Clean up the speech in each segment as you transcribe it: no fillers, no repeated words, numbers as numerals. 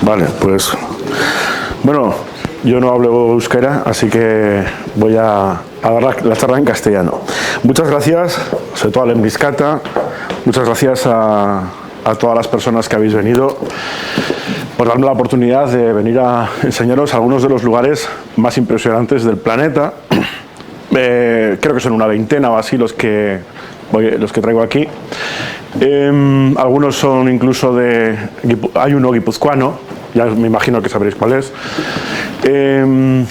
Vale, pues bueno, yo no hablo euskera, así que voy a dar la charla en castellano. Muchas gracias, sobre todo a Lemniscata, muchas gracias a todas las personas que habéis venido por darme la oportunidad de venir a enseñaros algunos de los lugares más impresionantes del planeta. Creo que son una veintena o así los que traigo aquí. Algunos son incluso hay uno guipuzcoano, ya me imagino que sabréis cuál es. En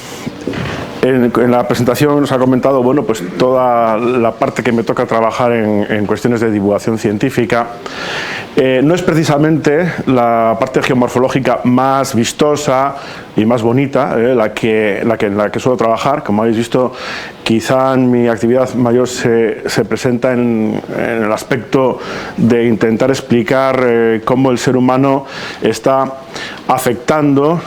la presentación os ha comentado, bueno, pues toda la parte que me toca trabajar en cuestiones de divulgación científica. No es precisamente la parte geomorfológica más vistosa y más bonita, la que suelo trabajar. Como habéis visto, quizá en mi actividad mayor se presenta en el aspecto de intentar explicar cómo el ser humano está afectando,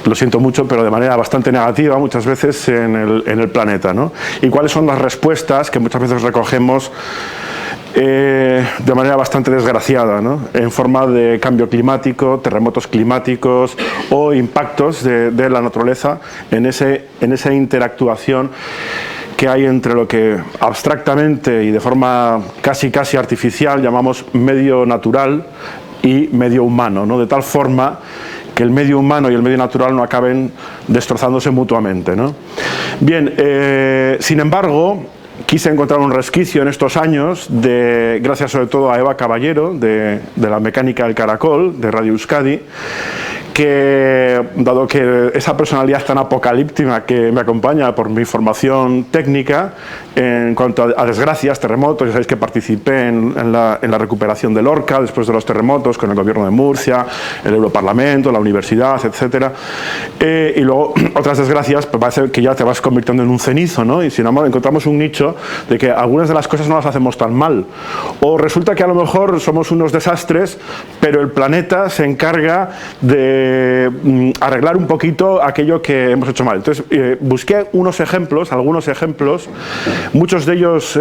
lo siento mucho, pero de manera bastante negativa muchas veces en el planeta, ¿no? Y cuáles son las respuestas que muchas veces recogemos de manera bastante desgraciada, ¿no? En forma de cambio climático, terremotos climáticos o impactos de la naturaleza en esa interactuación que hay entre lo que abstractamente y de forma casi artificial llamamos medio natural y medio humano, ¿no? De tal forma que el medio humano y el medio natural no acaben destrozándose mutuamente, ¿no? Bien, sin embargo, quise encontrar un resquicio en estos años, gracias sobre todo a Eva Caballero, de la Mecánica del Caracol, de Radio Euskadi, que, dado que esa personalidad tan apocalíptica que me acompaña por mi formación técnica en cuanto a desgracias, terremotos, ya sabéis que participé en la recuperación de Lorca después de los terremotos con el gobierno de Murcia, el Europarlamento, la universidad, etcétera, y luego otras desgracias, pues parece que ya te vas convirtiendo en un cenizo, ¿no? Y sin embargo encontramos un nicho de que algunas de las cosas no las hacemos tan mal, o resulta que a lo mejor somos unos desastres, pero el planeta se encarga de arreglar un poquito aquello que hemos hecho mal. Entonces busqué algunos ejemplos, muchos de ellos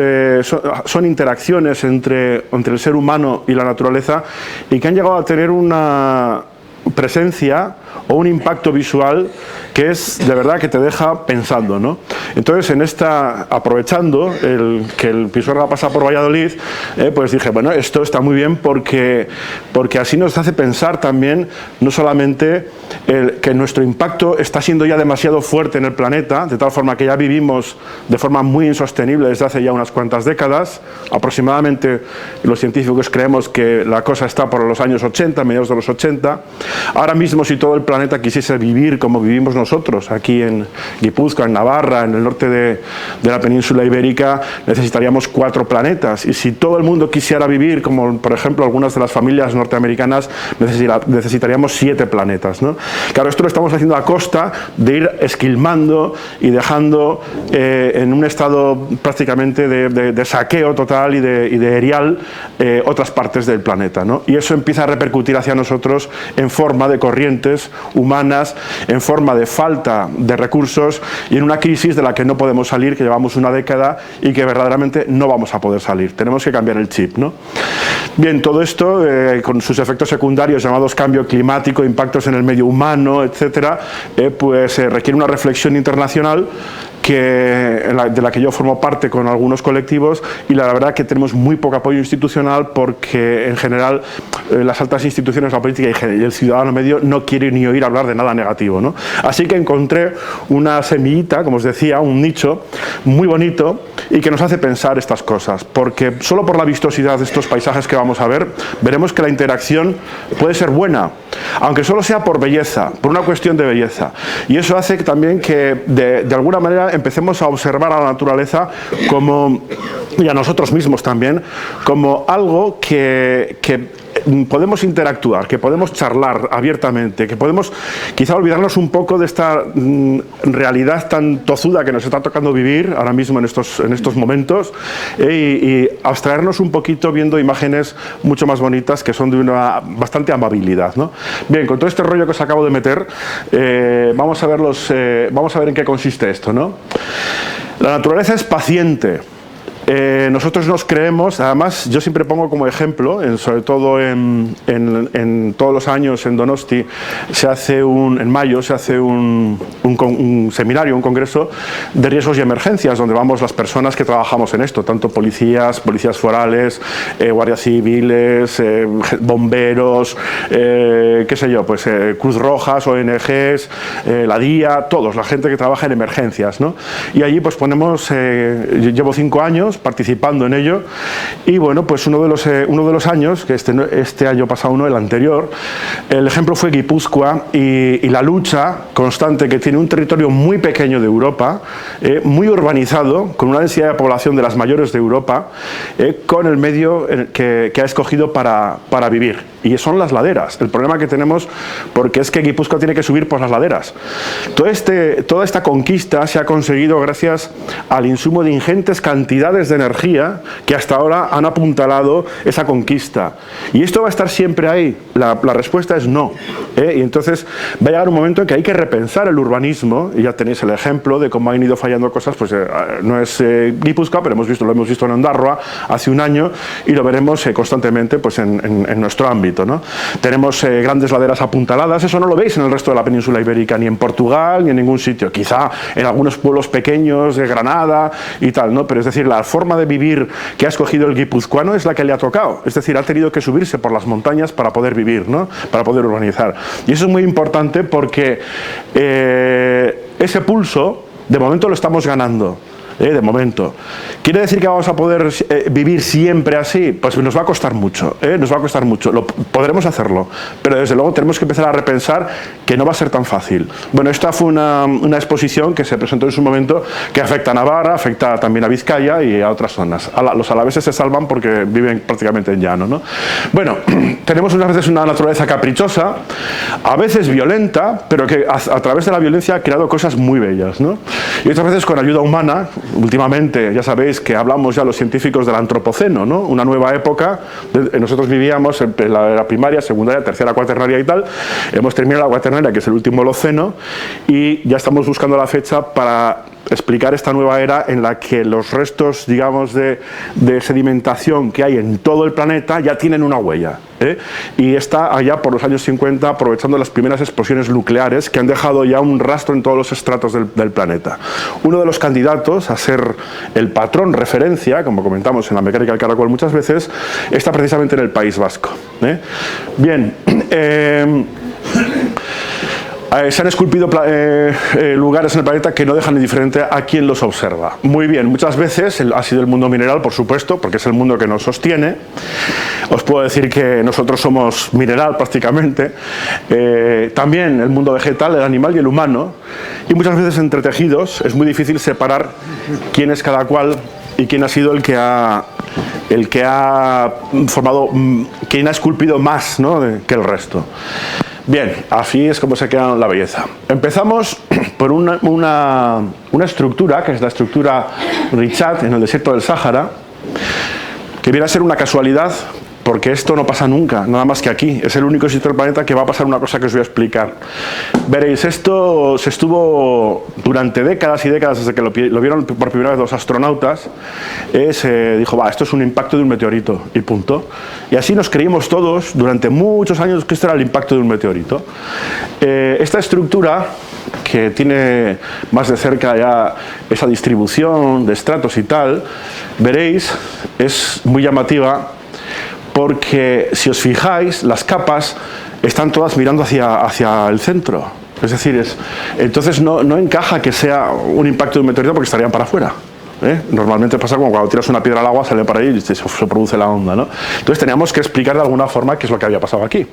son interacciones entre el ser humano y la naturaleza y que han llegado a tener una presencia o un impacto visual que es de verdad que te deja pensando, ¿no? Entonces aprovechando que el Pisuerga pasa por Valladolid, pues dije, bueno, esto está muy bien porque así nos hace pensar también no solamente que nuestro impacto está siendo ya demasiado fuerte en el planeta, de tal forma que ya vivimos de forma muy insostenible desde hace ya unas cuantas décadas, aproximadamente los científicos creemos que la cosa está por los años 80, mediados de los 80, ahora mismo si todo el planeta quisiese vivir como vivimos nosotros, aquí en Guipúzcoa, en Navarra, en el norte de la península ibérica, necesitaríamos 4 planetas, y si todo el mundo quisiera vivir como por ejemplo algunas de las familias norteamericanas, necesitaríamos 7 planetas, ¿no? Claro, esto lo estamos haciendo a costa de ir esquilmando y dejando en un estado prácticamente de saqueo total y de erial otras partes del planeta, ¿no? Y eso empieza a repercutir hacia nosotros en forma de corrientes humanas, en forma de falta de recursos y en una crisis de la que no podemos salir, que llevamos una década y que verdaderamente no vamos a poder salir. Tenemos que cambiar el chip, ¿no? Bien, todo esto con sus efectos secundarios llamados cambio climático, impactos en el medio humano, etcétera, pues requiere una reflexión internacional de la que yo formo parte con algunos colectivos, y la verdad que tenemos muy poco apoyo institucional porque en general las altas instituciones, la política y el ciudadano medio no quiere ni oír hablar de nada negativo, ¿no? Así que encontré una semillita, como os decía, un nicho muy bonito y que nos hace pensar estas cosas, porque solo por la vistosidad de estos paisajes que vamos a ver, veremos que la interacción puede ser buena, aunque solo sea por belleza, por una cuestión de belleza, y eso hace también que de alguna manera empecemos a observar a la naturaleza como, y a nosotros mismos también, como algo que podemos interactuar, que podemos charlar abiertamente, que podemos quizá olvidarnos un poco de esta realidad tan tozuda que nos está tocando vivir ahora mismo en estos momentos, y abstraernos un poquito viendo imágenes mucho más bonitas que son de una bastante amabilidad, ¿no? Bien, con todo este rollo que os acabo de meter, vamos a ver en qué consiste esto, ¿no? La naturaleza es paciente. nosotros nos creemos, además yo siempre pongo como ejemplo, sobre todo en todos los años en Donosti, en mayo se hace un seminario, un congreso de riesgos y emergencias, donde vamos las personas que trabajamos en esto, tanto policías forales, guardias civiles, bomberos, qué sé yo, pues Cruz Rojas, ONGs, la DIA, todos, la gente que trabaja en emergencias, ¿no? Y allí pues ponemos, llevo 5 años participando en ello, y bueno, pues uno de los años, que este año pasado no, el anterior, el ejemplo fue Guipúzcoa y la lucha constante que tiene un territorio muy pequeño de Europa, muy urbanizado, con una densidad de población de las mayores de Europa, con el medio que ha escogido para vivir. Y son las laderas. El problema que tenemos, porque es que Guipúzcoa tiene que subir por las laderas. Toda esta conquista se ha conseguido gracias al insumo de ingentes cantidades de energía que hasta ahora han apuntalado esa conquista. ¿Y esto va a estar siempre ahí? La respuesta es no. Y entonces va a llegar un momento en que hay que repensar el urbanismo, y ya tenéis el ejemplo de cómo han ido fallando cosas, pues no es Guipúzcoa, pero lo hemos visto en Ondarroa hace un año, y lo veremos constantemente pues, en nuestro ámbito, ¿no? Tenemos grandes laderas apuntaladas, eso no lo veis en el resto de la península ibérica, ni en Portugal, ni en ningún sitio, quizá en algunos pueblos pequeños de Granada y tal, ¿no? Pero es decir, la forma de vivir que ha escogido el guipuzcoano es la que le ha tocado, es decir, ha tenido que subirse por las montañas para poder vivir, ¿no? Para poder urbanizar. Y eso es muy importante porque ese pulso, de momento lo estamos ganando. De momento. ¿Quiere decir que vamos a poder vivir siempre así? Pues nos va a costar mucho, nos va a costar mucho. Podremos hacerlo, pero desde luego tenemos que empezar a repensar que no va a ser tan fácil. Bueno, esta fue una exposición que se presentó en su momento, que afecta a Navarra, afecta también a Vizcaya y a otras zonas. Los alaveses se salvan porque viven prácticamente en llano, ¿no? Bueno, tenemos unas veces una naturaleza caprichosa, a veces violenta, pero que a través de la violencia ha creado cosas muy bellas, ¿no? Y otras veces con ayuda humana. Últimamente, ya sabéis que hablamos ya los científicos del antropoceno, ¿no? Una nueva época. Nosotros vivíamos en la primaria, secundaria, tercera, cuaternaria y tal. Hemos terminado la cuaternaria, que es el último Holoceno, y ya estamos buscando la fecha para explicar esta nueva era en la que los restos, digamos, de sedimentación que hay en todo el planeta ya tienen una huella, y está allá por los años 50 aprovechando las primeras explosiones nucleares que han dejado ya un rastro en todos los estratos del planeta. Uno de los candidatos a ser el patrón referencia, como comentamos en la mecánica del caracol muchas veces, está precisamente en el País Vasco. Bien, se han esculpido lugares en el planeta que no dejan indiferente a quien los observa. Muy bien, muchas veces ha sido el mundo mineral, por supuesto, porque es el mundo que nos sostiene. Os puedo decir que nosotros somos mineral prácticamente. También el mundo vegetal, el animal y el humano. Y muchas veces entre tejidos es muy difícil separar quién es cada cual y quién ha sido el que ha formado, quién ha esculpido más, ¿no?, que el resto. Bien, así es como se queda la belleza. Empezamos por una estructura, que es la estructura Richat, en el desierto del Sáhara, que viene a ser una casualidad, porque esto no pasa nunca, nada más que aquí. Es el único sitio del planeta que va a pasar una cosa que os voy a explicar. Veréis, esto se estuvo durante décadas y décadas, desde que lo vieron por primera vez los astronautas, se dijo, va, esto es un impacto de un meteorito, y punto. Y así nos creímos todos, durante muchos años, que esto era el impacto de un meteorito. Esta estructura, que tiene más de cerca ya esa distribución de estratos y tal, veréis, es muy llamativa, porque si os fijáis, las capas están todas mirando hacia el centro. Es decir, entonces no encaja que sea un impacto de un meteorito, porque estarían para afuera. Normalmente pasa como cuando tiras una piedra al agua, sale para ahí y se produce la onda, ¿no? Entonces teníamos que explicar de alguna forma qué es lo que había pasado aquí.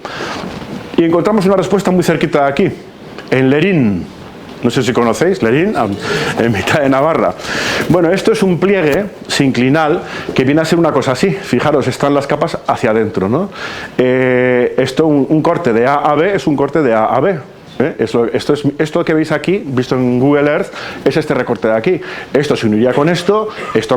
Y encontramos una respuesta muy cerquita de aquí, en Lerín. No sé si conocéis Lerín, en mitad de Navarra. Bueno, esto es un pliegue sinclinal que viene a ser una cosa así. Fijaros, están las capas hacia adentro, ¿no? Un corte de A a B es un corte de A a B. Esto que veis aquí, visto en Google Earth, es este recorte de aquí. Esto se uniría con esto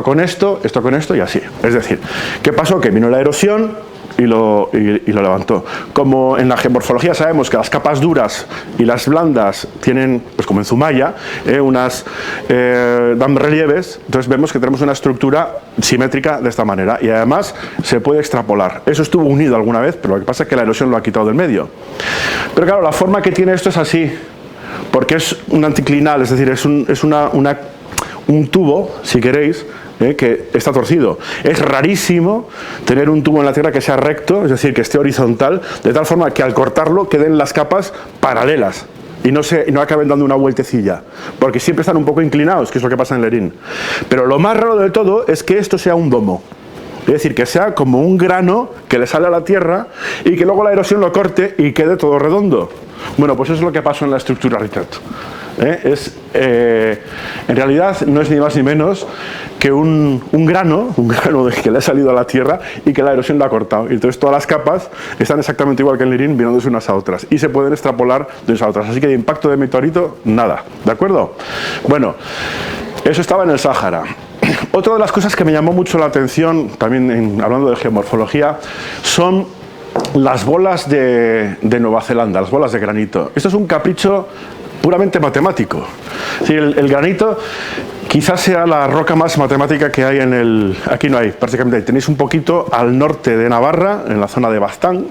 con esto, esto con esto y así. Es decir, ¿qué pasó? Que vino la erosión, y lo levantó. Como en la geomorfología sabemos que las capas duras y las blandas tienen, pues como en Zumaya, dan relieves, entonces vemos que tenemos una estructura simétrica de esta manera y además se puede extrapolar. Eso estuvo unido alguna vez, pero lo que pasa es que la erosión lo ha quitado del medio. Pero claro, la forma que tiene esto es así, porque es un anticlinal, es decir, es un tubo, si queréis, que está torcido. Es rarísimo tener un tubo en la Tierra que sea recto, es decir, que esté horizontal, de tal forma que al cortarlo queden las capas paralelas y no acaben dando una vueltecilla, porque siempre están un poco inclinados, que es lo que pasa en Lerín. Pero lo más raro de todo es que esto sea un domo. Es decir, que sea como un grano que le sale a la Tierra y que luego la erosión lo corte y quede todo redondo. Bueno, pues eso es lo que pasó en la estructura Ritet. En realidad no es ni más ni menos que un grano que le ha salido a la Tierra y que la erosión lo ha cortado. Y entonces todas las capas están exactamente igual que en Lerín, viéndose unas a otras. Y se pueden extrapolar de unas a otras. Así que de impacto de meteorito, nada. ¿De acuerdo? Bueno, eso estaba en el Sáhara. Otra de las cosas que me llamó mucho la atención, también hablando de geomorfología, son las bolas de Nueva Zelanda, las bolas de granito. Esto es un capricho puramente matemático. Sí, el granito quizás sea la roca más matemática que hay aquí no hay, prácticamente tenéis un poquito al norte de Navarra, en la zona de Baztán,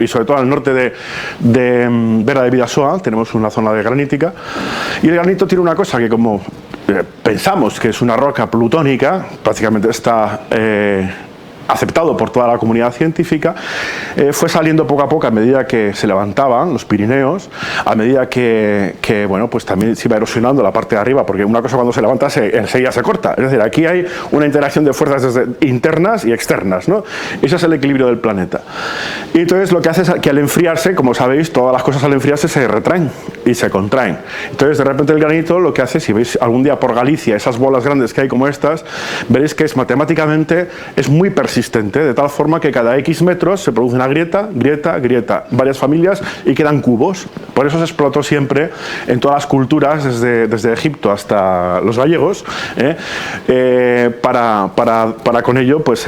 y sobre todo al norte de Vera de Bidasoa, tenemos una zona de granítica, y el granito tiene una cosa que como pensamos que es una roca plutónica, prácticamente está aceptado por toda la comunidad científica, fue saliendo poco a poco a medida que se levantaban los Pirineos, a medida que bueno, pues también se iba erosionando la parte de arriba, porque una cosa cuando se levanta enseguida se corta. Es decir, aquí hay una interacción de fuerzas internas y externas, ¿no? Ese es el equilibrio del planeta. Y entonces lo que hace es que al enfriarse, como sabéis, todas las cosas al enfriarse se retraen y se contraen. Entonces de repente el granito lo que hace, si veis algún día por Galicia esas bolas grandes que hay como estas, veréis que matemáticamente es muy persistente, de tal forma que cada X metros se produce una grieta, varias familias y quedan cubos. Por eso se explotó siempre en todas las culturas, desde Egipto hasta los gallegos, para con ello pues,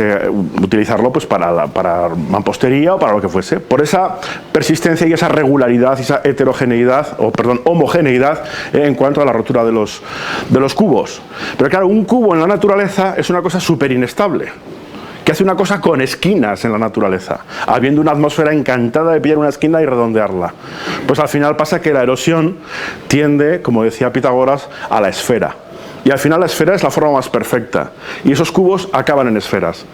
utilizarlo pues, para mampostería o para lo que fuese. Por esa persistencia y esa regularidad y esa homogeneidad en cuanto a la rotura de los cubos. Pero claro, un cubo en la naturaleza es una cosa súper inestable, que hace una cosa con esquinas en la naturaleza, habiendo una atmósfera encantada de pillar una esquina y redondearla. Pues al final pasa que la erosión tiende, como decía Pitágoras, a la esfera. Y al final la esfera es la forma más perfecta. Y esos cubos acaban en esferas.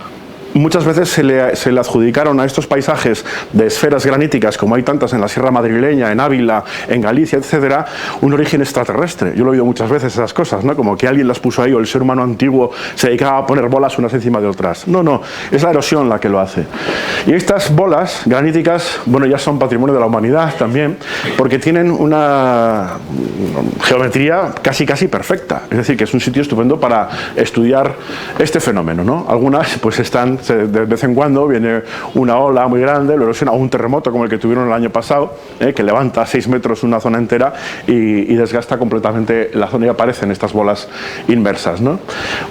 Muchas veces se le adjudicaron a estos paisajes de esferas graníticas, como hay tantas en la Sierra Madrileña, en Ávila, en Galicia, etcétera, un origen extraterrestre. Yo lo he oído muchas veces esas cosas, ¿no? Como que alguien las puso ahí o el ser humano antiguo se dedicaba a poner bolas unas encima de otras. No, es la erosión la que lo hace. Y estas bolas graníticas, bueno, ya son patrimonio de la humanidad también, porque tienen una geometría casi perfecta. Es decir, que es un sitio estupendo para estudiar este fenómeno, ¿no? Algunas pues están, de vez en cuando viene una ola muy grande, lo erosiona, o un terremoto como el que tuvieron el año pasado, que levanta 6 metros una zona entera y desgasta completamente la zona y aparecen estas bolas inmersas, ¿no?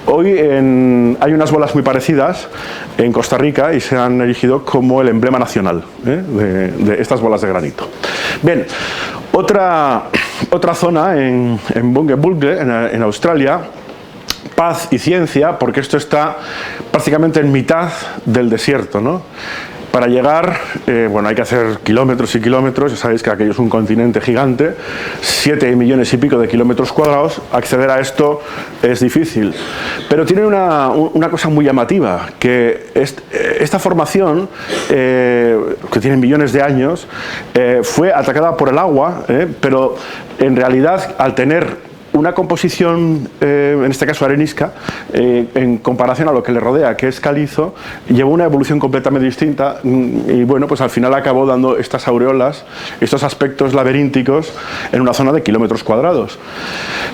Hoy hay unas bolas muy parecidas en Costa Rica y se han erigido como el emblema nacional de estas bolas de granito. Bien, otra zona en Bunge, en Australia, paz y ciencia, porque esto está prácticamente en mitad del desierto, ¿no? Para llegar, bueno, hay que hacer kilómetros y kilómetros, ya sabéis que aquello es un continente gigante, 7 millones y pico de kilómetros cuadrados, acceder a esto es difícil. Pero tiene una cosa muy llamativa, que esta formación, que tiene millones de años, fue atacada por el agua, pero en realidad al tener una composición, en este caso arenisca, en comparación a lo que le rodea, que es calizo, llevó una evolución completamente distinta y bueno, pues al final acabó dando estas aureolas, estos aspectos laberínticos en una zona de kilómetros cuadrados.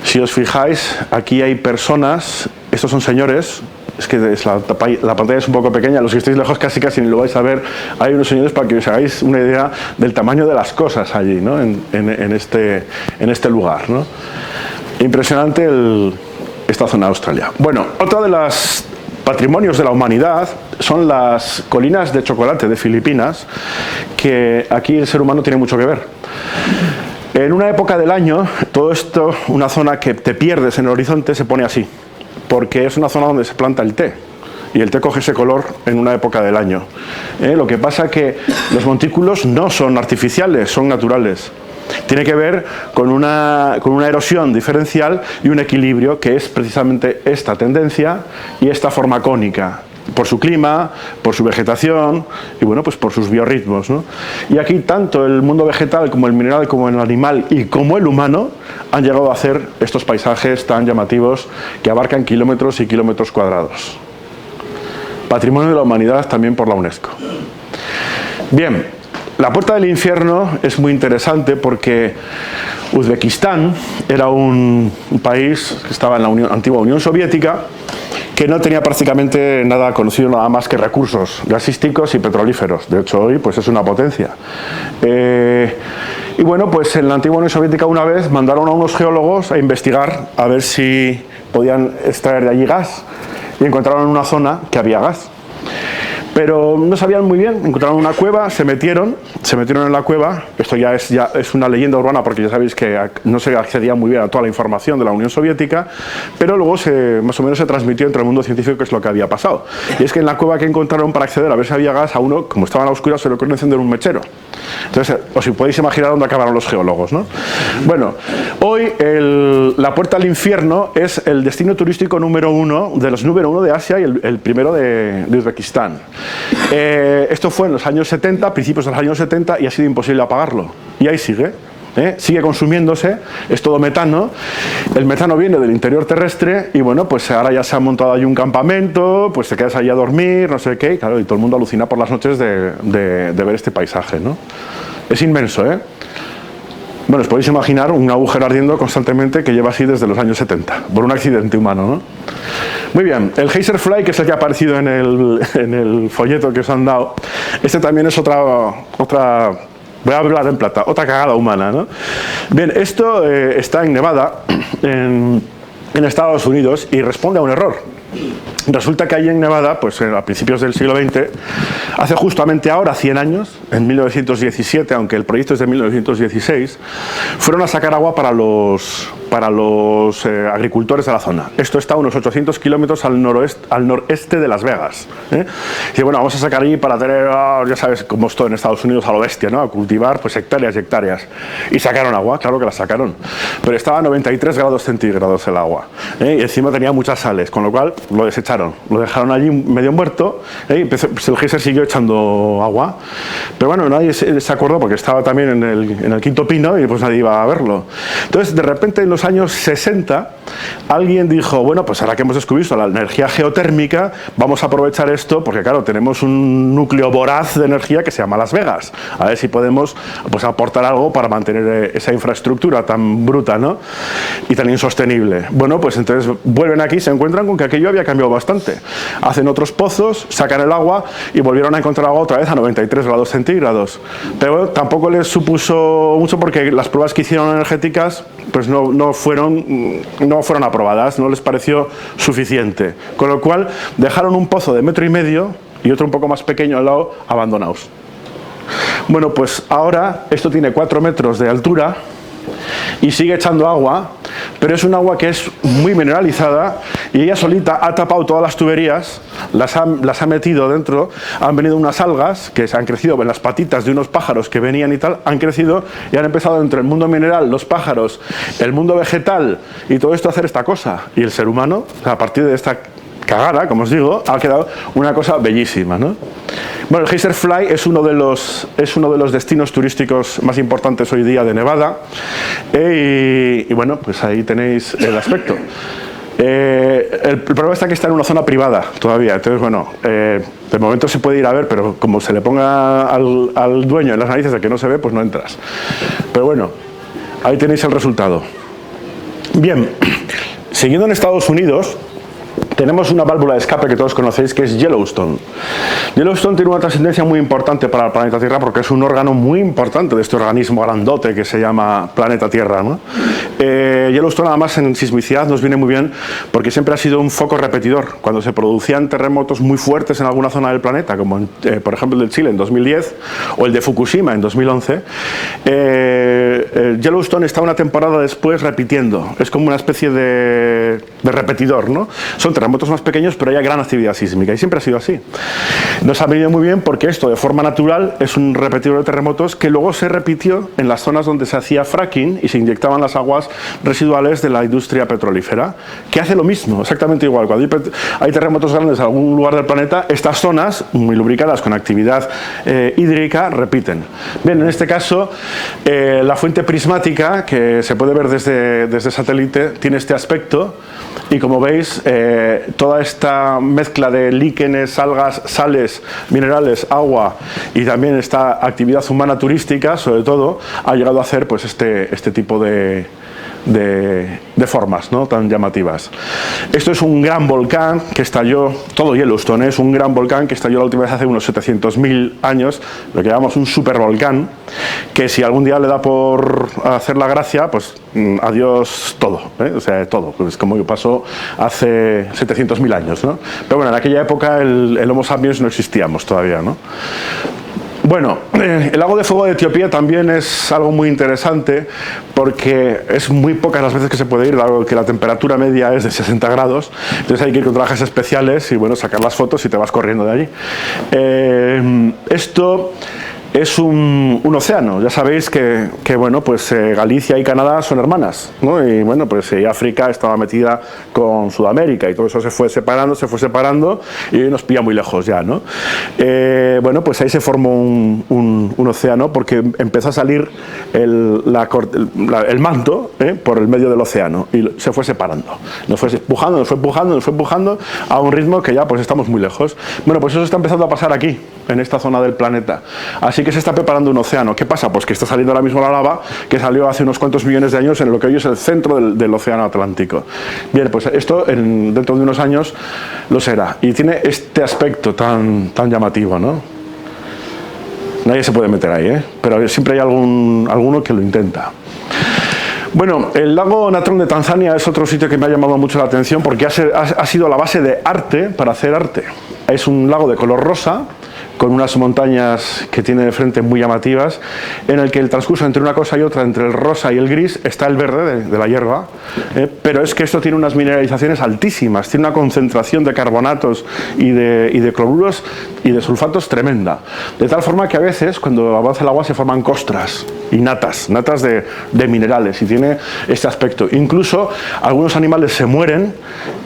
Si os fijáis, aquí hay personas, estos son señores, es que la pantalla es un poco pequeña, los que estéis lejos casi ni lo vais a ver, hay unos señores para que os hagáis una idea del tamaño de las cosas allí, ¿no? en este lugar, ¿no? Impresionante esta zona de Australia. Bueno, otra de las patrimonios de la humanidad son las colinas de chocolate de Filipinas, que aquí el ser humano tiene mucho que ver. En una época del año, todo esto, una zona que te pierdes en el horizonte, se pone así, porque es una zona donde se planta el té. Y el té coge ese color en una época del año. Lo que pasa es que los montículos no son artificiales, son naturales. Tiene que ver con una erosión diferencial y un equilibrio, que es precisamente esta tendencia y esta forma cónica, por su clima, por su vegetación y bueno, pues por sus biorritmos, ¿no? Y aquí tanto el mundo vegetal como el mineral, como el animal y como el humano han llegado a hacer estos paisajes tan llamativos que abarcan kilómetros y kilómetros cuadrados. Patrimonio de la Humanidad también por la UNESCO. Bien, la Puerta del Infierno es muy interesante porque Uzbekistán era un país que estaba en la antigua Unión Soviética, que no tenía prácticamente nada conocido, nada más que recursos gasísticos y petrolíferos. De hecho, hoy pues es una potencia. Y bueno, pues en la antigua Unión Soviética una vez mandaron a unos geólogos a investigar a ver si podían extraer de allí gas, y encontraron en una zona que había gas. Pero no sabían muy bien, encontraron una cueva, se metieron en la cueva. Esto ya es una leyenda urbana, porque ya sabéis que no se accedía muy bien a toda la información de la Unión Soviética, pero luego más o menos se transmitió entre el mundo científico qué es lo que había pasado. Y es que en la cueva que encontraron para acceder a ver si había gas, a uno, como estaba en la oscuridad, se le ocurrió encender un mechero. Entonces, os podéis imaginar dónde acabaron los geólogos, ¿no? Bueno, hoy la Puerta al Infierno es el destino turístico número uno de Asia y el primero de Uzbekistán. Esto fue en los años 70, principios de los años 70, y ha sido imposible apagarlo. Y ahí sigue. Sigue consumiéndose, es todo metano. El metano viene del interior terrestre y bueno, pues ahora ya se ha montado ahí un campamento, pues te quedas allí a dormir, no sé qué, y claro, y todo el mundo alucina por las noches de ver este paisaje, ¿no? Es inmenso, ¿eh? Bueno, os podéis imaginar un agujero ardiendo constantemente que lleva así desde los años 70, por un accidente humano, ¿no? Muy bien, el Geyser Fly, que es el que ha aparecido en el folleto que os han dado, este también es otra voy a hablar en plata, otra cagada humana, ¿no? Bien, esto está en Nevada, en Estados Unidos, y responde a un error. Resulta que ahí en Nevada, pues a principios del siglo XX, hace justamente ahora 100 años, en 1917, aunque el proyecto es de 1916, fueron a sacar agua para los agricultores de la zona. Esto está a unos 800 kilómetros al noreste de Las Vegas. Y bueno, vamos a sacar allí para tener, ya sabes cómo es todo en Estados Unidos, a lo bestia, ¿no? A cultivar pues hectáreas y hectáreas. Y sacaron agua, claro que la sacaron. Pero estaba a 93 grados centígrados el agua. Y encima tenía muchas sales, con lo cual lo desecharon. Lo dejaron allí medio muerto, y pues el geyser siguió echando agua. Pero bueno, nadie se acordó porque estaba también en el quinto pino y pues nadie iba a verlo. Entonces, de repente, en los años 60, alguien dijo, bueno, pues ahora que hemos descubierto la energía geotérmica, vamos a aprovechar esto porque, claro, tenemos un núcleo voraz de energía que se llama Las Vegas. A ver si podemos pues aportar algo para mantener esa infraestructura tan bruta, ¿no? Y tan insostenible. Bueno, pues entonces vuelven aquí y se encuentran con que aquello había cambiado bastante. Hacen otros pozos, sacan el agua y volvieron a encontrar agua otra vez a 93 grados centígrados. Pero tampoco les supuso mucho porque las pruebas que hicieron energéticas pues no fueron aprobadas, no les pareció suficiente. Con lo cual dejaron un pozo de 1,5 metros y otro un poco más pequeño al lado abandonados. Bueno, pues ahora esto tiene 4 metros de altura y sigue echando agua, pero es un agua que es muy mineralizada y ella solita ha tapado todas las tuberías, las ha metido dentro, han venido unas algas que se han crecido en las patitas de unos pájaros que venían y tal, han crecido y han empezado entre el mundo mineral, los pájaros, el mundo vegetal y todo esto a hacer esta cosa. Y el ser humano, a partir de esta cagada, como os digo, ha quedado una cosa bellísima, ¿no? Bueno, el Geyser Fly es uno de los destinos turísticos más importantes hoy día de Nevada, y bueno, pues ahí tenéis el aspecto. El problema está que está en una zona privada todavía, entonces bueno, de momento se puede ir a ver, pero como se le ponga al dueño en las narices de que no se ve, pues no entras. Pero bueno, ahí tenéis el resultado. Bien, siguiendo en Estados Unidos, tenemos una válvula de escape que todos conocéis, que es Yellowstone. Yellowstone tiene una trascendencia muy importante para el planeta Tierra porque es un órgano muy importante de este organismo grandote que se llama planeta Tierra, ¿no? Yellowstone, además, en sismicidad nos viene muy bien porque siempre ha sido un foco repetidor. Cuando se producían terremotos muy fuertes en alguna zona del planeta, como por ejemplo el de Chile en 2010 o el de Fukushima en 2011, Yellowstone está una temporada después repitiendo. Es como una especie de repetidor, ¿no? Son terremotos más pequeños, pero hay gran actividad sísmica y siempre ha sido así. Nos ha venido muy bien porque esto, de forma natural, es un repetidor de terremotos que luego se repitió en las zonas donde se hacía fracking y se inyectaban las aguas residuales de la industria petrolífera, que hace lo mismo, exactamente igual. Cuando hay terremotos grandes en algún lugar del planeta, estas zonas, muy lubricadas con actividad hídrica, repiten. Bien, en este caso, la fuente prismática, que se puede ver desde satélite, tiene este aspecto y, como veis, toda esta mezcla de líquenes, algas, sales, minerales, agua y también esta actividad humana turística, sobre todo, ha llegado a hacer pues este tipo de formas, ¿no?, tan llamativas. Esto es un gran volcán que estalló, todo Yellowstone es un gran volcán que estalló la última vez hace unos 700.000 años, lo que llamamos un supervolcán, que si algún día le da por hacer la gracia, pues adiós todo, o sea, todo, pues como pasó hace 700.000 años, ¿no? Pero bueno, en aquella época el Homo sapiens no existíamos todavía, ¿no? Bueno, el lago de fuego de Etiopía también es algo muy interesante porque es muy pocas las veces que se puede ir, dado que la temperatura media es de 60 grados, entonces hay que ir con trajes especiales y bueno, sacar las fotos y te vas corriendo de allí. Esto es un océano. Ya sabéis que bueno, pues Galicia y Canadá son hermanas, ¿no? Y bueno, pues África estaba metida con Sudamérica y todo eso se fue separando y nos pilla muy lejos ya, ¿no? Bueno, pues ahí se formó un océano porque empezó a salir el manto por el medio del océano y se fue separando. Nos fue empujando a un ritmo que ya pues estamos muy lejos. Bueno, pues eso está empezando a pasar aquí, en esta zona del planeta. Así que se está preparando un océano. ¿Qué pasa? Pues que está saliendo ahora mismo la lava que salió hace unos cuantos millones de años en lo que hoy es el centro del océano Atlántico. Bien, pues esto dentro de unos años lo será. Y tiene este aspecto tan llamativo, ¿no? Nadie se puede meter ahí, pero siempre hay alguno que lo intenta. Bueno, el lago Natron de Tanzania es otro sitio que me ha llamado mucho la atención porque ha sido la base de arte para hacer arte. Es un lago de color rosa, con unas montañas que tiene de frente muy llamativas, en el que el transcurso entre una cosa y otra, entre el rosa y el gris, está el verde de la hierba, pero es que esto tiene unas mineralizaciones altísimas, tiene una concentración de carbonatos y de cloruros y de sulfatos tremenda, de tal forma que a veces cuando avanza el agua se forman costras y natas de minerales, y tiene este aspecto. Incluso algunos animales se mueren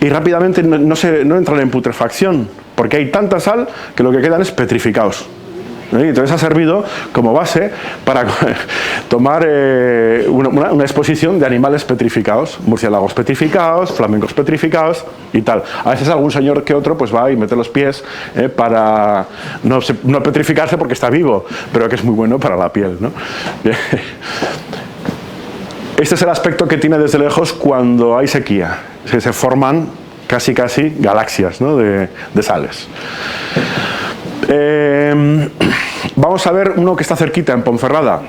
y rápidamente no entran en putrefacción, porque hay tanta sal que lo que quedan es petrificados. Entonces ha servido como base para tomar una exposición de animales petrificados, murciélagos petrificados, flamencos petrificados y tal. A veces algún señor que otro pues va y mete los pies para no petrificarse porque está vivo, pero que es muy bueno para la piel, ¿no? Este es el aspecto que tiene desde lejos cuando hay sequía. Se forman casi galaxias, ¿no?, de sales. Vamos a ver uno que está cerquita, en Ponferrada.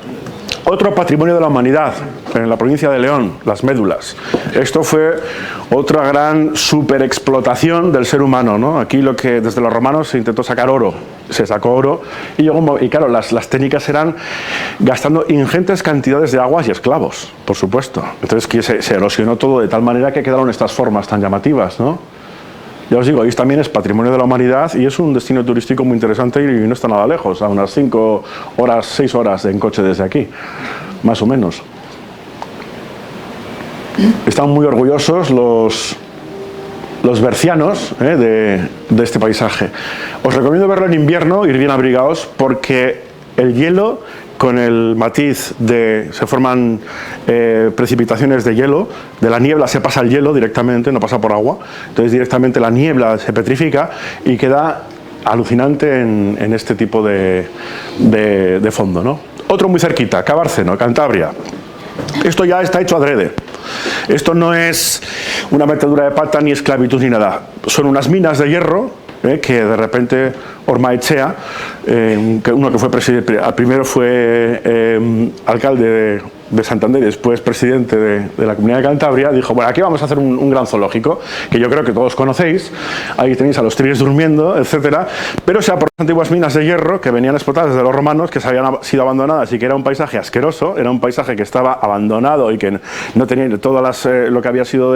Otro patrimonio de la humanidad, en la provincia de León, las médulas. Esto fue otra gran superexplotación del ser humano, ¿no? Aquí lo que desde los romanos se intentó sacar oro, se sacó oro y claro, las técnicas eran gastando ingentes cantidades de aguas y esclavos, por supuesto. Entonces que se erosionó todo de tal manera que quedaron estas formas tan llamativas, ¿no? Ya os digo, también es patrimonio de la humanidad y es un destino turístico muy interesante y no está nada lejos, a unas 6 horas en coche desde aquí, más o menos. Están muy orgullosos los bercianos de este paisaje. Os recomiendo verlo en invierno, ir bien abrigados, porque el hielo, con el matiz se forman precipitaciones de hielo, de la niebla se pasa al hielo directamente, no pasa por agua, entonces directamente la niebla se petrifica y queda alucinante en este tipo de fondo, ¿no? Otro muy cerquita, Cabárceno, Cantabria. Esto ya está hecho adrede. Esto no es una metedura de pata, ni esclavitud, ni nada. Son unas minas de hierro que de repente Ormaechea, uno que fue presidente, primero fue alcalde de Santander y después presidente de la Comunidad de Cantabria, dijo, bueno, aquí vamos a hacer un gran zoológico, que yo creo que todos conocéis, ahí tenéis a los tigres durmiendo, etcétera, pero sea por las antiguas minas de hierro que venían explotadas desde los romanos, que se habían sido abandonadas y que era un paisaje asqueroso, era un paisaje que estaba abandonado y que no tenía todas lo que había sido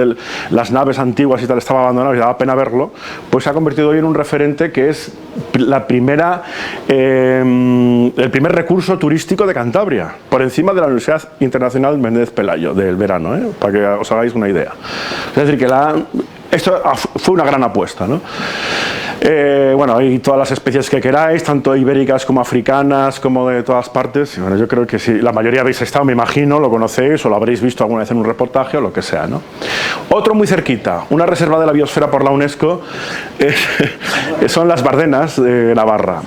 las naves antiguas y tal, estaba abandonado y daba pena verlo, pues se ha convertido hoy en un referente que es el primer recurso turístico de Cantabria, por encima de la Universidad Internacional Méndez Pelayo del verano, para que os hagáis una idea. Es decir, que esto fue una gran apuesta, ¿no? Bueno, hay todas las especies que queráis, tanto ibéricas como africanas, como de todas partes. Bueno, yo creo que si la mayoría habéis estado, me imagino, lo conocéis o lo habréis visto alguna vez en un reportaje o lo que sea, ¿no? Otro muy cerquita, una reserva de la biosfera por la UNESCO, son las Bardenas de Navarra.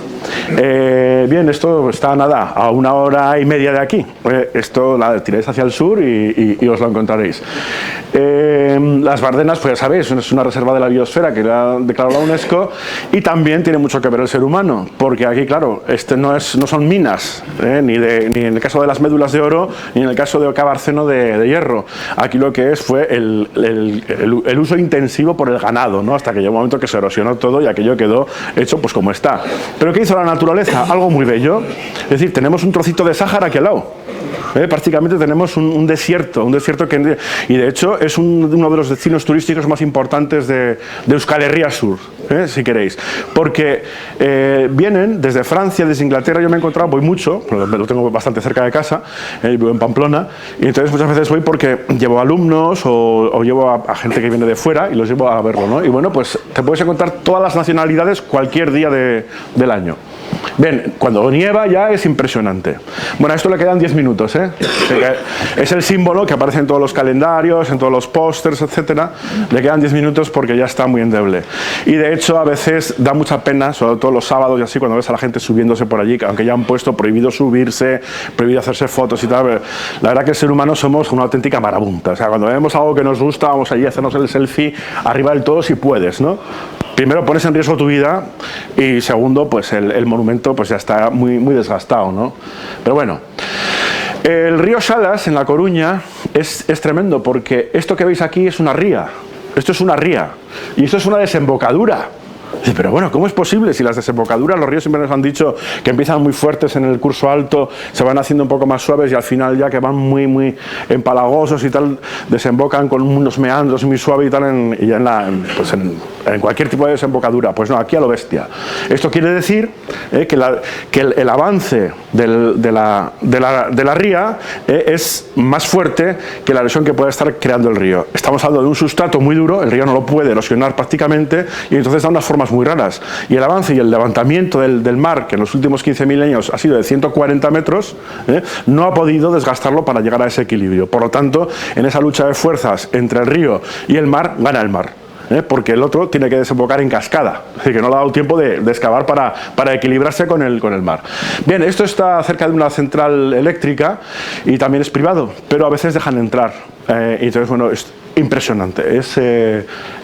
Bien, esto está nada, a 1 hora y media de aquí. Esto la tiráis hacia el sur y os lo encontraréis. Las Bardenas, pues ya sabéis, es una reserva de la biosfera que la declaró la UNESCO y también tiene mucho que ver el ser humano, porque aquí, claro, no son minas, ni en el caso de las médulas de oro, ni en el caso de Cabarceno de hierro. Aquí lo que fue el uso intensivo por el ganado, ¿no? Hasta que llegó un momento que se erosionó todo y aquello quedó hecho pues como está. ¿Pero qué hizo la naturaleza? Algo muy bello. Es decir, tenemos un trocito de Sáhara aquí al lado. Prácticamente tenemos un desierto que, y de hecho es uno de los destinos turísticos más importantes de Euskal Herria Sur, si queréis, porque vienen desde Francia, desde Inglaterra. Yo me he encontrado, voy mucho, lo tengo bastante cerca de casa, vivo en Pamplona, y entonces muchas veces voy porque llevo alumnos o llevo a gente que viene de fuera y los llevo a verlo, ¿no? Y bueno, pues te puedes encontrar todas las nacionalidades cualquier día del año. Bien, cuando nieva ya es impresionante. Bueno, a esto le quedan 10 minutos, Es el símbolo que aparece en todos los calendarios, en todos los pósters, etcétera. Le quedan 10 minutos porque ya está muy endeble. Y de hecho a veces da mucha pena, sobre todo los sábados y así, cuando ves a la gente subiéndose por allí, aunque ya han puesto prohibido subirse, prohibido hacerse fotos y tal. La verdad que el ser humano somos una auténtica marabunta. O sea, cuando vemos algo que nos gusta, vamos allí a hacernos el selfie arriba del todo si puedes, ¿no? Primero pones en riesgo tu vida y segundo, pues el monumento pues ya está muy desgastado, ¿no? Pero bueno, el río Salas en La Coruña es tremendo porque esto que veis aquí es una ría, esto es una ría y esto es una desembocadura. Pero bueno, ¿cómo es posible? Si las desembocaduras, los ríos siempre nos han dicho que empiezan muy fuertes en el curso alto, se van haciendo un poco más suaves y al final ya que van muy empalagosos y tal, desembocan con unos meandros muy suaves y tal en cualquier tipo de desembocadura. Pues no, aquí a lo bestia. Esto quiere decir que el avance de la ría es más fuerte que la erosión que puede estar creando el río. Estamos hablando de un sustrato muy duro, el río no lo puede erosionar prácticamente y entonces da unas formas muy raras. Y el avance y el levantamiento del mar, que en los últimos 15.000 años ha sido de 140 metros, no ha podido desgastarlo para llegar a ese equilibrio. Por lo tanto, en esa lucha de fuerzas entre el río y el mar, gana el mar. Porque el otro tiene que desembocar en cascada, es decir, que no le ha dado tiempo de excavar para equilibrarse con el mar. Bien, esto está cerca de una central eléctrica y también es privado, pero a veces dejan entrar. Y entonces, bueno, es impresionante.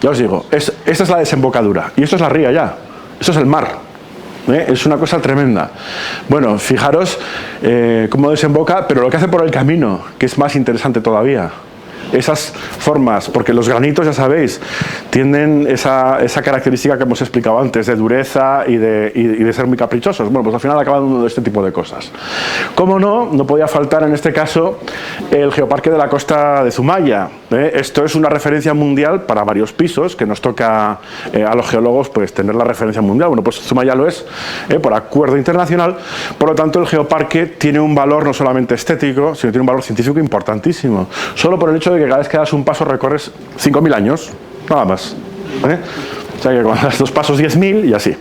Ya os digo, esta es la desembocadura y esto es la ría ya, esto es el mar. Es una cosa tremenda. Bueno, fijaros cómo desemboca, pero lo que hace por el camino, que es más interesante todavía. Esas formas, porque los granitos, ya sabéis, tienen esa característica que hemos explicado antes, de dureza y de ser muy caprichosos. Bueno, pues al final acaban uno de este tipo de cosas. Cómo no podía faltar en este caso el Geoparque de la Costa de Zumaya. Esto es una referencia mundial para varios pisos, que nos toca a los geólogos pues tener la referencia mundial. Bueno, pues Zumaya lo es por acuerdo internacional. Por lo tanto, el geoparque tiene un valor no solamente estético, sino tiene un valor científico importantísimo. Solo por el hecho de que cada vez que das un paso recorres 5.000 años, nada más. O sea que cuando das 2 pasos 10.000 y así.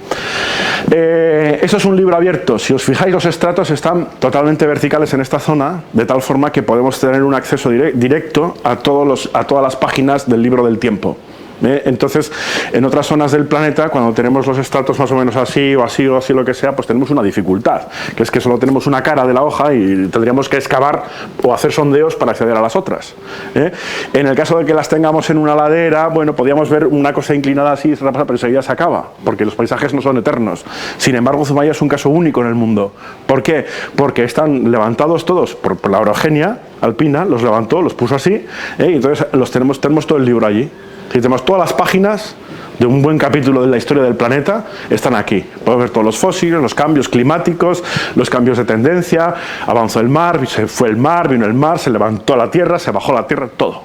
Eso es un libro abierto. Si os fijáis, los estratos están totalmente verticales en esta zona, de tal forma que podemos tener un acceso directo a todas las páginas del libro del tiempo. Entonces, en otras zonas del planeta, cuando tenemos los estratos más o menos así o así o así lo que sea, pues tenemos una dificultad, que es que solo tenemos una cara de la hoja y tendríamos que excavar o hacer sondeos para acceder a las otras. En el caso de que las tengamos en una ladera, bueno, podríamos ver una cosa inclinada así, pero enseguida se acaba, porque los paisajes no son eternos. Sin embargo, Zumaya es un caso único en el mundo. ¿Por qué? Porque están levantados todos por la orogenia alpina, los levantó, los puso así, y entonces tenemos todo el libro allí. Si tenemos todas las páginas de un buen capítulo de la historia del planeta, están aquí. Podemos ver todos los fósiles, los cambios climáticos, los cambios de tendencia, avanzó el mar, se fue el mar, vino el mar, se levantó la tierra, se bajó la tierra, todo.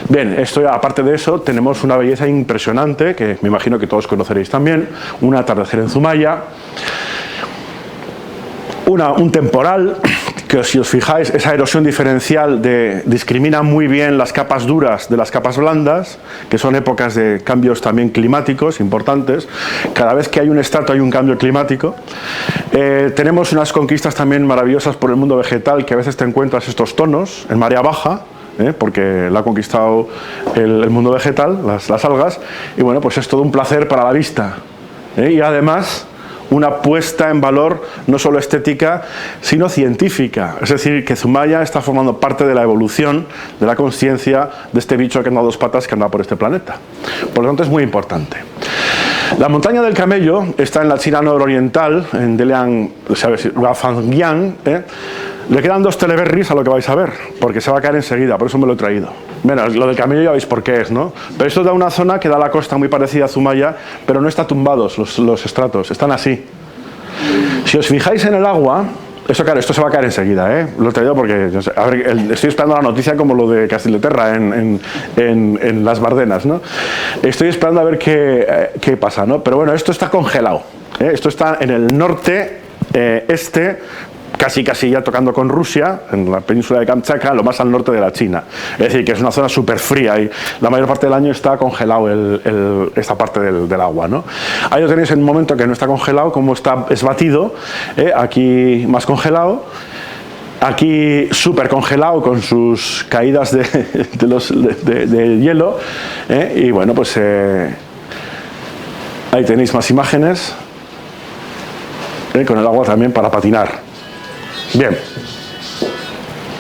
Bien, aparte de eso, tenemos una belleza impresionante, que me imagino que todos conoceréis también, un atardecer en Zumaya, un temporal, que si os fijáis, esa erosión diferencial discrimina muy bien las capas duras de las capas blandas, que son épocas de cambios también climáticos importantes. Cada vez que hay un estrato hay un cambio climático. Tenemos unas conquistas también maravillosas por el mundo vegetal, que a veces te encuentras estos tonos en marea baja, porque la ha conquistado el mundo vegetal, las algas, y bueno, pues es todo un placer para la vista. Y además, una puesta en valor no solo estética, sino científica. Es decir, que Zumaya está formando parte de la evolución de la conciencia de este bicho que anda a dos patas que anda por este planeta. Por lo tanto, es muy importante. La montaña del Camello está en la China nororiental, en Deliang, Guafangyang. Le quedan 2 teleberries a lo que vais a ver, porque se va a caer enseguida, por eso me lo he traído. Bueno, lo del Camello ya veis por qué es, ¿no? Pero esto da una zona que da a la costa muy parecida a Zumaya, pero no está tumbados los estratos, están así. Si os fijáis en el agua, eso claro, esto se va a caer enseguida, Lo he traído porque, a ver, estoy esperando la noticia como lo de Castileterra en las Bardenas, ¿no? Estoy esperando a ver qué pasa, ¿no? Pero bueno, esto está congelado, Esto está en el norte, casi ya tocando con Rusia, en la península de Kamchatka, lo más al norte de la China. Es decir, que es una zona súper fría y la mayor parte del año está congelado esta parte del agua, ¿no? Ahí lo tenéis en un momento que no está congelado, como es batido, aquí más congelado, aquí súper congelado con sus caídas de hielo, y bueno, pues ahí tenéis más imágenes, con el agua también para patinar. Bien,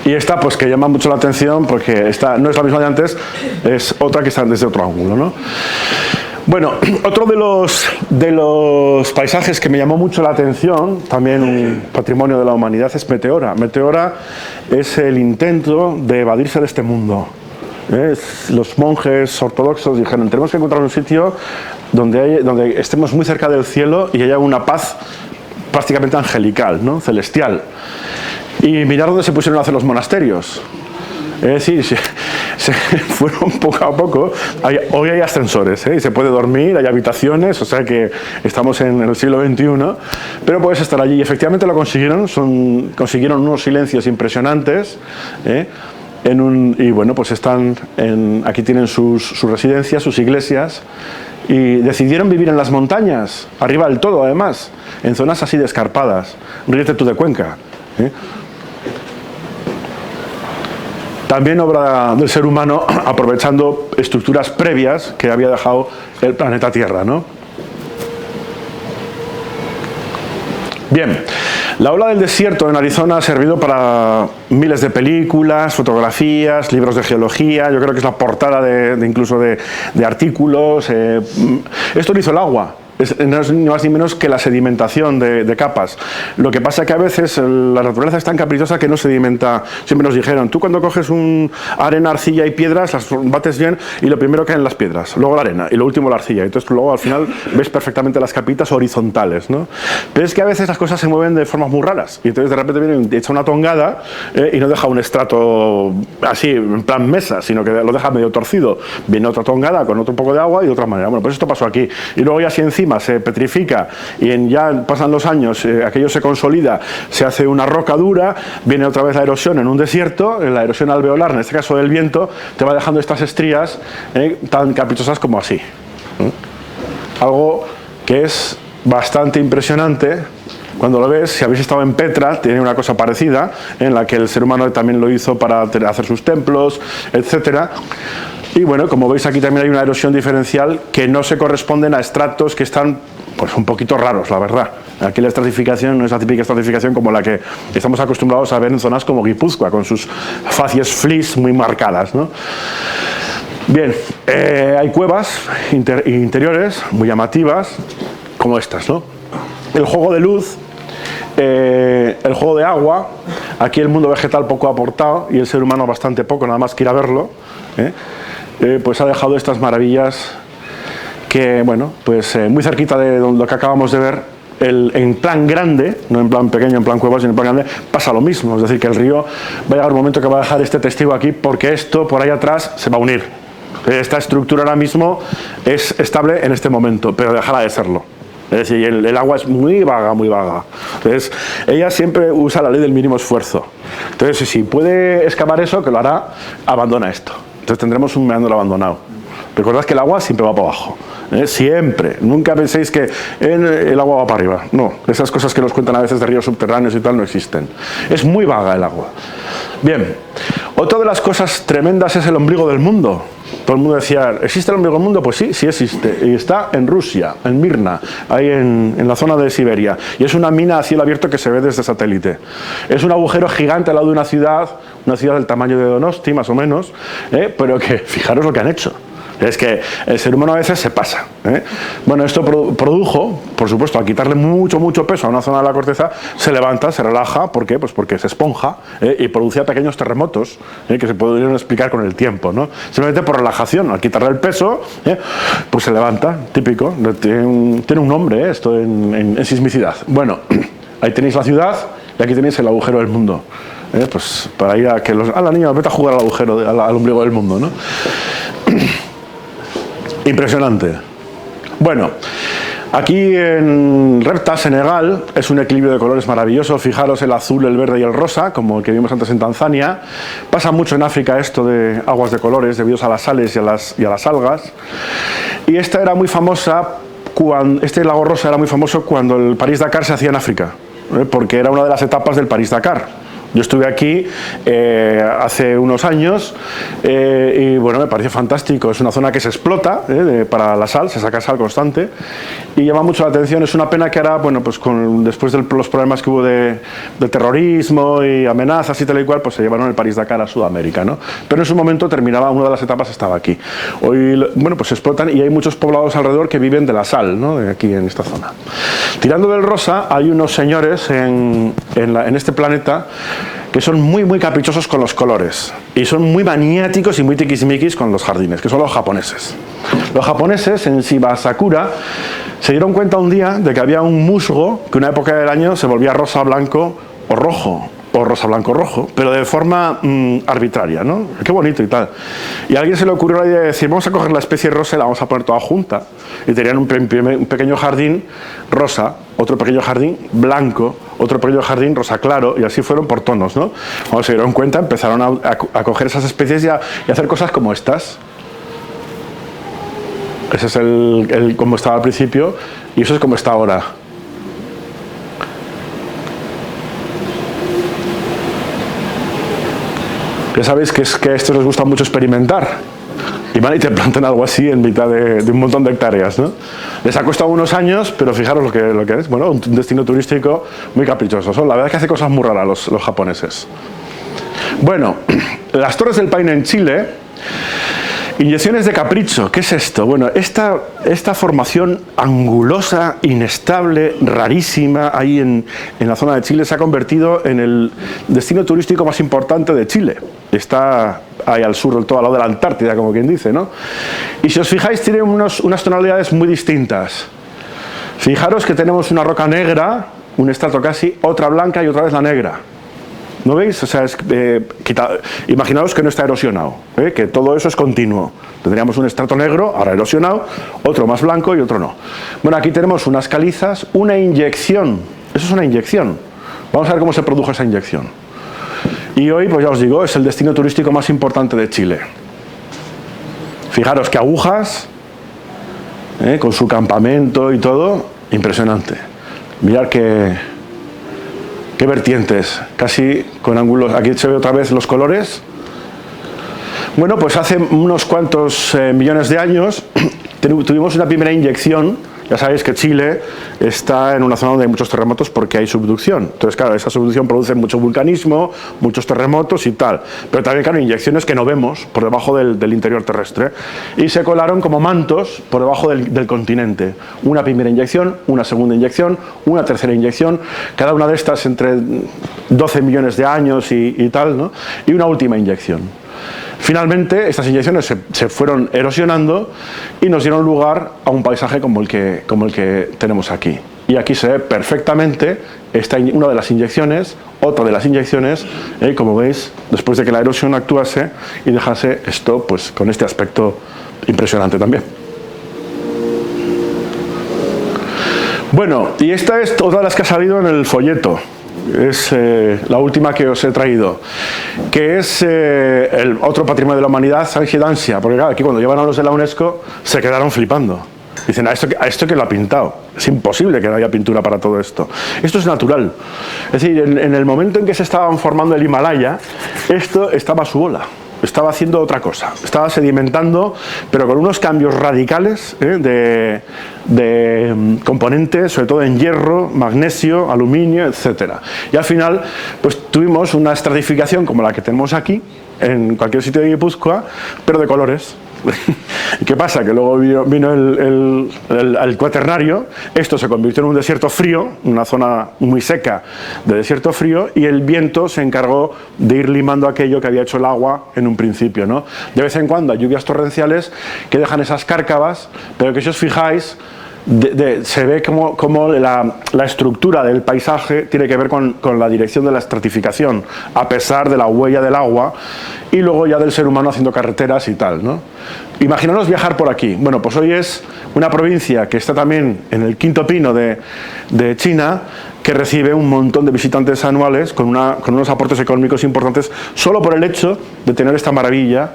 y esta pues que llama mucho la atención porque esta no es la misma de antes, es otra que está desde otro ángulo, ¿no? Bueno, otro de los paisajes que me llamó mucho la atención, también un patrimonio de la humanidad, es Meteora. Meteora es el intento de evadirse de este mundo. Los monjes ortodoxos dijeron, tenemos que encontrar un sitio donde estemos muy cerca del cielo y haya una paz prácticamente angelical, ¿no? Celestial. Y mirad dónde se pusieron a hacer los monasterios. Es decir, se fueron poco a poco. Hoy hay ascensores, y se puede dormir, hay habitaciones, o sea que estamos en el siglo XXI, pero puedes estar allí. Y efectivamente lo consiguieron, consiguieron unos silencios impresionantes, y bueno, pues aquí tienen sus residencias, sus iglesias, y decidieron vivir en las montañas, arriba del todo además, en zonas así de escarpadas. Ríete tú de Cuenca. También obra del ser humano aprovechando estructuras previas que había dejado el planeta Tierra, ¿no? Bien, la ola del desierto en Arizona ha servido para miles de películas, fotografías, libros de geología. Yo creo que es la portada incluso de artículos. Esto lo hizo el agua. No es ni más ni menos que la sedimentación de capas. Lo que pasa es que a veces la naturaleza es tan caprichosa que no sedimenta. Siempre nos dijeron, tú cuando coges arena, arcilla y piedras, las bates bien y lo primero caen las piedras, luego la arena y lo último la arcilla. Entonces luego al final ves perfectamente las capitas horizontales, ¿no? Pero es que a veces las cosas se mueven de formas muy raras y entonces de repente viene y echa una tongada y no deja un estrato así, en plan mesa, sino que lo deja medio torcido. Viene otra tongada con otro poco de agua y de otra manera. Bueno, pues esto pasó aquí. Y luego ya así encima se petrifica y ya pasan los años, aquello se consolida, se hace una roca dura, viene otra vez la erosión en un desierto, la erosión alveolar, en este caso del viento, te va dejando estas estrías tan caprichosas como así. Algo que es bastante impresionante. Cuando lo ves, si habéis estado en Petra, tiene una cosa parecida, en la que el ser humano también lo hizo para hacer sus templos, etcétera. Y bueno, como veis aquí también hay una erosión diferencial que no se corresponden a estratos que están pues un poquito raros, la verdad. Aquí la estratificación no es la típica estratificación como la que estamos acostumbrados a ver en zonas como Guipúzcoa, con sus facies flis muy marcadas, ¿no? Bien, hay cuevas interiores muy llamativas, como estas, ¿no? El juego de luz, el juego de agua, aquí el mundo vegetal poco aportado y el ser humano bastante poco, nada más que ir a verlo, pues ha dejado estas maravillas que, bueno, pues muy cerquita de lo que acabamos de ver, en plan grande, no en plan pequeño, en plan cueva, sino en plan grande, pasa lo mismo. Es decir, que el río va a llegar un momento que va a dejar este testigo aquí porque esto por ahí atrás se va a unir. Esta estructura ahora mismo es estable en este momento, pero dejará de serlo. Es decir, el agua es muy vaga, muy vaga. Entonces, ella siempre usa la ley del mínimo esfuerzo. Entonces, si puede excavar eso, que lo hará, abandona esto. Entonces tendremos un meandro abandonado. Recordad que el agua siempre va para abajo. Siempre. Nunca penséis que el agua va para arriba. No, esas cosas que nos cuentan a veces de ríos subterráneos y tal no existen. Es muy vaga el agua. Bien, otra de las cosas tremendas es el ombligo del mundo. Todo el mundo decía, ¿existe el ombligo del mundo? Pues sí, sí existe. Y está en Rusia, en Mirna, ahí en la zona de Siberia. Y es una mina a cielo abierto que se ve desde satélite. Es un agujero gigante al lado de una ciudad del tamaño de Donosti, más o menos, pero que fijaros lo que han hecho. Es que el ser humano a veces se pasa. Bueno, esto produjo, por supuesto, al quitarle mucho peso a una zona de la corteza, se levanta, se relaja. ¿Por qué? Pues porque se esponja y producía pequeños terremotos que se podrían explicar con el tiempo, ¿no? Simplemente por relajación. Al quitarle el peso, pues se levanta, típico. Tiene un nombre esto en sismicidad. Bueno, ahí tenéis la ciudad y aquí tenéis el agujero del mundo. Pues para ir a que la niña, vete a jugar al agujero, al ombligo del mundo, ¿no? Impresionante. Bueno, aquí en Repta, Senegal, es un equilibrio de colores maravilloso. Fijaros el azul, el verde y el rosa, como el que vimos antes en Tanzania. Pasa mucho en África esto de aguas de colores debido a las sales y a las algas. Y esta era muy famosa, este lago rosa era muy famoso cuando el París-Dakar se hacía en África, porque era una de las etapas del París-Dakar. Yo estuve aquí hace unos años y bueno, me pareció fantástico. Es una zona que se explota para la sal, se saca sal constante y llama mucho la atención. Es una pena que ahora, bueno, pues después de los problemas que hubo de terrorismo y amenazas y tal y cual, pues se llevaron el París-Dakar a Sudamérica, ¿no? Pero en su momento terminaba, una de las etapas estaba aquí. Hoy, bueno, pues se explotan y hay muchos poblados alrededor que viven de la sal, ¿no? Aquí en esta zona. Tirando del rosa, hay unos señores en este planeta que son muy caprichosos con los colores y son muy maniáticos y muy tiquismiquis con los jardines, que son los japoneses. Los japoneses en Shibasakura se dieron cuenta un día de que había un musgo que una época del año se volvía rosa, blanco o rojo, o rosa, blanco, rojo, pero de forma arbitraria, ¿no? Qué bonito y tal. Y a alguien se le ocurrió la idea de decir, vamos a coger la especie rosa y la vamos a poner toda junta. Y tenían un pequeño jardín rosa, otro pequeño jardín blanco, otro pequeño jardín rosa claro, y así fueron por tonos, ¿no? Cuando se dieron cuenta, empezaron a coger esas especies y a hacer cosas como estas. Ese es como estaba al principio, y eso es como está ahora. Ya sabéis que a estos les gusta mucho experimentar y van y te plantan algo así en mitad de un montón de hectáreas, ¿no? Les ha costado unos años, pero fijaros lo que es. Bueno, un destino turístico muy caprichoso. La verdad es que hace cosas muy raras los japoneses. Bueno, las Torres del Paine en Chile, inyecciones de capricho. ¿Qué es esto? Bueno, esta formación angulosa, inestable, rarísima, ahí en la zona de Chile, se ha convertido en el destino turístico más importante de Chile. Está ahí al sur, todo al lado de la Antártida, como quien dice, ¿no? Y si os fijáis, tiene unas tonalidades muy distintas. Fijaros que tenemos una roca negra, un estrato casi, otra blanca y otra vez la negra. ¿No veis? O sea, imaginaos que no está erosionado, que todo eso es continuo. Tendríamos un estrato negro, ahora erosionado, otro más blanco y otro no. Bueno, aquí tenemos unas calizas, una inyección. Eso es una inyección. Vamos a ver cómo se produjo esa inyección. Y hoy, pues ya os digo, es el destino turístico más importante de Chile. Fijaros que agujas, con su campamento y todo, impresionante. Mirad qué vertientes, casi con ángulos. Aquí se ve otra vez los colores. Bueno, pues hace unos cuantos millones de años tuvimos una primera inyección. Ya sabéis que Chile está en una zona donde hay muchos terremotos porque hay subducción. Entonces, claro, esa subducción produce mucho vulcanismo, muchos terremotos y tal. Pero también, claro, inyecciones que no vemos por debajo del interior terrestre. Y se colaron como mantos por debajo del continente. Una primera inyección, una segunda inyección, una tercera inyección. Cada una de estas entre 12 millones de años y tal, ¿no? Y una última inyección. Finalmente, estas inyecciones se fueron erosionando y nos dieron lugar a un paisaje como el que tenemos aquí. Y aquí se ve perfectamente una de las inyecciones, otra de las inyecciones, como veis, después de que la erosión actuase y dejase esto pues, con este aspecto impresionante también. Bueno, y esta es otra de las que ha salido en el folleto. Es la última que os he traído, que es el otro patrimonio de la humanidad, Sangidansia, porque claro, aquí cuando llevan a los de la UNESCO se quedaron flipando. Dicen, ¿a esto que lo ha pintado? Es imposible que no haya pintura para todo esto. Esto es natural. Es decir, en el momento en que se estaban formando el Himalaya, esto estaba a su bola. Estaba haciendo otra cosa, estaba sedimentando, pero con unos cambios radicales de componentes, sobre todo en hierro, magnesio, aluminio, etc. Y al final, pues tuvimos una estratificación como la que tenemos aquí, en cualquier sitio de Guipúzcoa, pero de colores. ¿Qué pasa? Que luego vino el cuaternario, esto se convirtió en un desierto frío, una zona muy seca de desierto frío, y el viento se encargó de ir limando aquello que había hecho el agua en un principio, ¿no? De vez en cuando hay lluvias torrenciales que dejan esas cárcavas, pero que si os fijáis, se ve como la estructura del paisaje tiene que ver con la dirección de la estratificación, a pesar de la huella del agua y luego ya del ser humano haciendo carreteras y tal, ¿no? Imaginaros viajar por aquí. Bueno, pues hoy es una provincia que está también en el quinto pino de China, que recibe un montón de visitantes anuales con unos aportes económicos importantes solo por el hecho de tener esta maravilla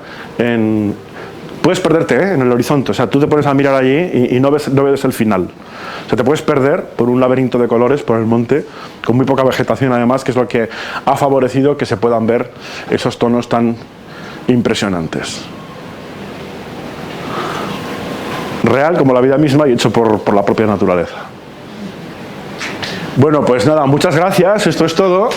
Puedes perderte en el horizonte, o sea, tú te pones a mirar allí y no ves el final. O sea, te puedes perder por un laberinto de colores por el monte, con muy poca vegetación además, que es lo que ha favorecido que se puedan ver esos tonos tan impresionantes. Real como la vida misma y hecho por la propia naturaleza. Bueno, pues nada, muchas gracias, esto es todo.